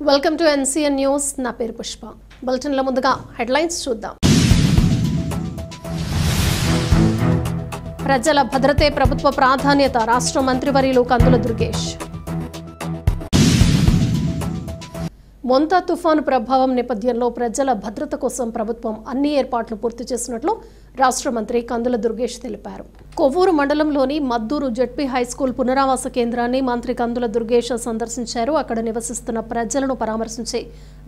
Welcome to NCN news. నా పేరు పుష్ప. బులెటిన్లో ముందుగా హెడ్లైన్స్ చూద్దాం. ప్రజల భద్రతే ప్రభుత్వ ప్రాధాన్యత, రాష్ట్ర మంత్రివర్యులు కందుల దుర్గేష్. మొంతా తుఫాను ప్రభావం నేపథ్యంలో ప్రజల భద్రత కోసం ప్రభుత్వం అన్ని ఏర్పాట్లు పూర్తి చేసినట్లు రాష్ట్ర మంత్రి కందుల దుర్గేష్ తెలిపారు. కొవ్వూరు మండలంలోని మద్దూరు జెడ్పీ హైస్కూల్ పునరావాస కేంద్రాన్ని మంత్రి కందుల దుర్గేష్ సందర్శించారు. అక్కడ నివసిస్తున్న ప్రజలను పరామర్శించి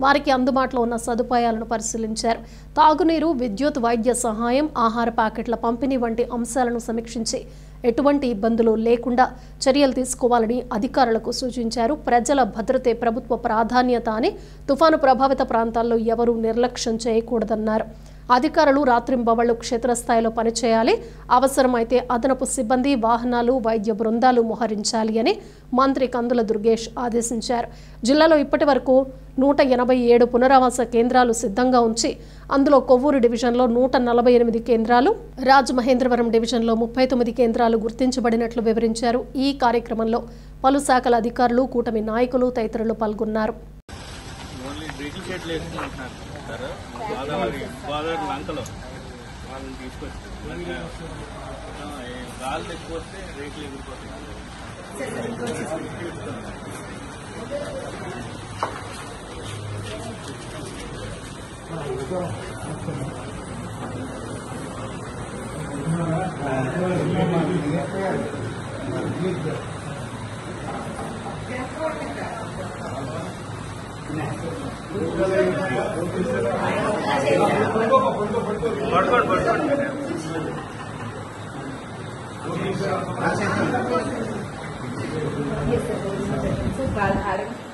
వారికి అందుబాటులో ఉన్న సదుపాయాలను పరిశీలించారు. తాగునీరు, విద్యుత్, వైద్య సహాయం, ఆహార ప్యాకెట్ల పంపిణీ వంటి అంశాలను సమీక్షించి ఎటువంటి ఇబ్బందులు లేకుండా చర్యలు తీసుకోవాలని అధికారులకు సూచించారు. ప్రజల భద్రతే ప్రభుత్వ ప్రాధాన్యత అని తుఫాను ప్రభావిత ప్రాంతాల్లో ఎవరూ నిర్లక్ష్యం చేయకూడదన్నారు. అధికారులు రాత్రింబవళ్లు క్షేత్రస్థాయిలో పనిచేయాలి. అవసరమైతే అదనపు సిబ్బంది, వాహనాలు, వైద్య బృందాలు మోహరించాలి అని మంత్రి కందుల దుర్గేష్ ఆదేశించారు. జిల్లాలో ఇప్పటి వరకు 187 పునరావాస కేంద్రాలు సిద్ధంగా ఉంచి అందులో కొవ్వూరు డివిజన్లో 148 కేంద్రాలు, రాజమహేంద్రవరం డివిజన్లో 39 కేంద్రాలు గుర్తించబడినట్లు వివరించారు. ఈ కార్యక్రమంలో పలు శాఖల అధికారులు, కూటమి నాయకులు తదితరులు పాల్గొన్నారు.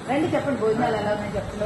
రండి చెప్పండి, భోజనాలు ఎలా ఉన్నాయి చెప్పండి.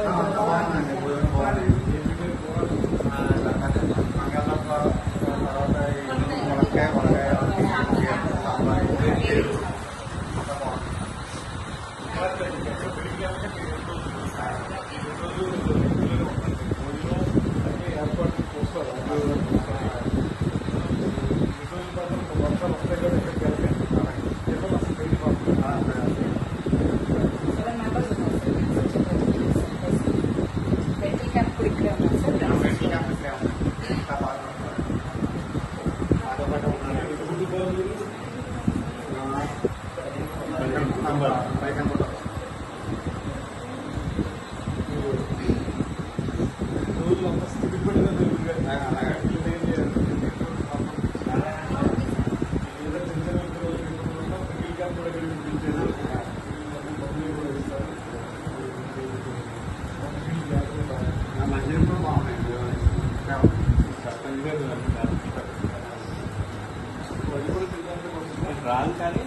రాదు కానీ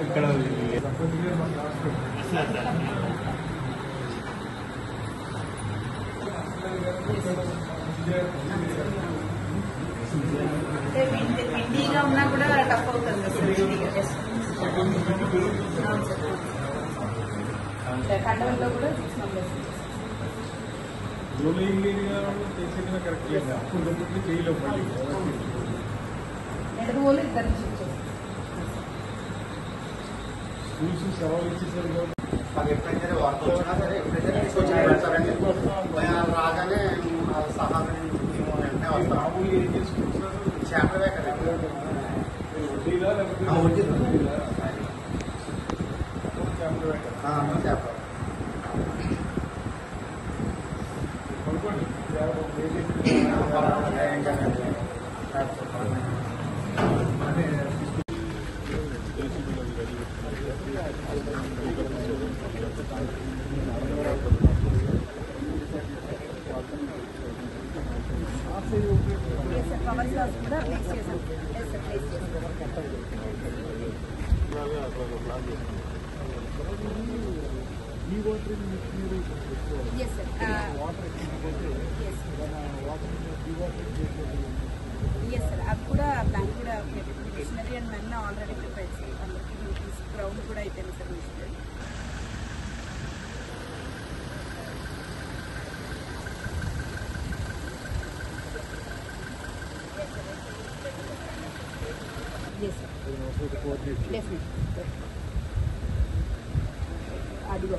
ఇక్కడ ఇండిగా ఉన్నా కూడా టఫ్ అవుతుంది సార్. కండవల్లో కూడా 6 మెంబర్స్ కరెక్ట్ లేదు. అప్పుడు చేయలేవు. ఎదురు వాళ్ళు ఇద్దరు స్కూల్స్ సవాల్ ఇచ్చేసరికి అది ఎప్పుడైతే వర్క్ వచ్చినా సరే ఎప్పుడైతే తీసుకొచ్చి పెడతారండి. రాగానే సహాయం వెంటనే వస్తాం. మామూలు ఏం చేసుకుంటున్నారు? చేపలే కదా వడ్డీలా లేకపోతే చేపలు కొనుక్కోండి. పవర్ గ్లాస్ కూడా ప్లేస్ చేశాం. Yes, sir. Yes, sir. अब కూడా ప్లాన్ కూడా machinery and men already prepare చేయాలి. గ్రౌండ్ కూడా అయిపోయింది sir machinery. Yes, sir. Definitely. Adigo.